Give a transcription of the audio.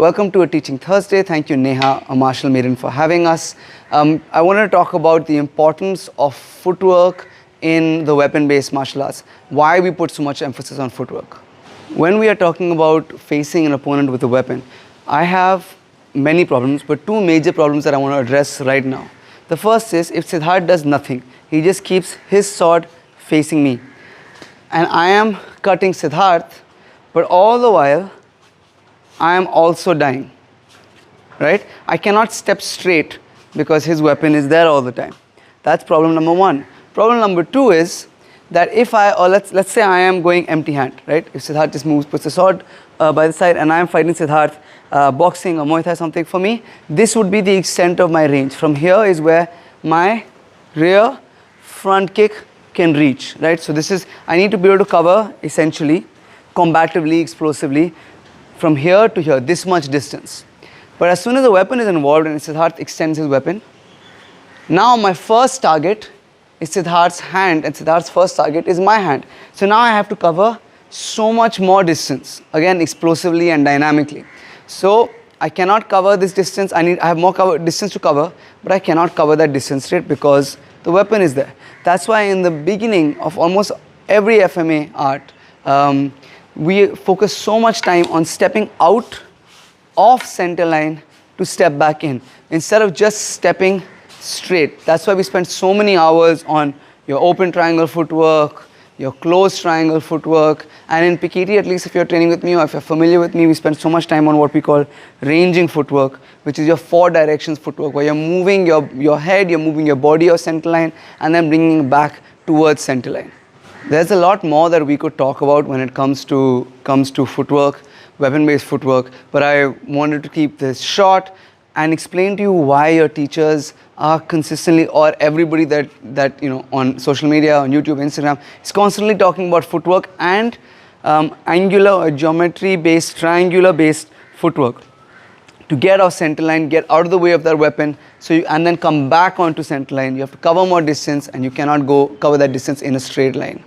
Welcome to a Teaching Thursday. Thank you, Neha, a martial maiden, for having us. I want to talk about the importance of footwork in the weapon-based martial arts. Why we put so much emphasis on footwork. When we are talking about facing an opponent with a weapon, I have many problems, but two major problems that I want to address right now. The first is, if Siddharth does nothing, he just keeps his sword facing me, and I am cutting Siddharth, but all the while, I am also dying, right? I cannot step straight because his weapon is there all the time. That's problem number one. Problem number two is that if let's say I am going empty hand, right? If Siddharth just moves, puts the sword by the side, and I am fighting Siddharth, boxing or Muay Thai, something, for me, this would be the extent of my range. From here is where my rear front kick can reach, right? So this is, I need to be able to cover, essentially, combatively, explosively, from here to here, this much distance. But as soon as the weapon is involved and Siddharth extends his weapon, now my first target is Siddharth's hand, and Siddharth's first target is my hand. So now I have to cover so much more distance, again explosively and dynamically. So I cannot cover this distance. I have more distance to cover, but I cannot cover that distance straight because the weapon is there. That's why in the beginning of almost every FMA art, we focus so much time on stepping out of center line to step back in, instead of just stepping straight. That's why we spend so many hours on your open triangle footwork, your closed triangle footwork, and in PTK, at least if you're training with me or if you're familiar with me, we spend so much time on what we call ranging footwork, which is your 4 directions footwork, where you're moving your head, you're moving your body or center line, and then bringing it back towards center line. There's a lot more that we could talk about when it comes to footwork, weapon-based footwork, but I wanted to keep this short and explain to you why your teachers are consistently, or everybody that you know on social media, on YouTube, Instagram, is constantly talking about footwork and angular or geometry-based, triangular-based footwork to get off center line, get out of the way of their weapon, and then come back onto center line. You have to cover more distance, and you cannot go cover that distance in a straight line.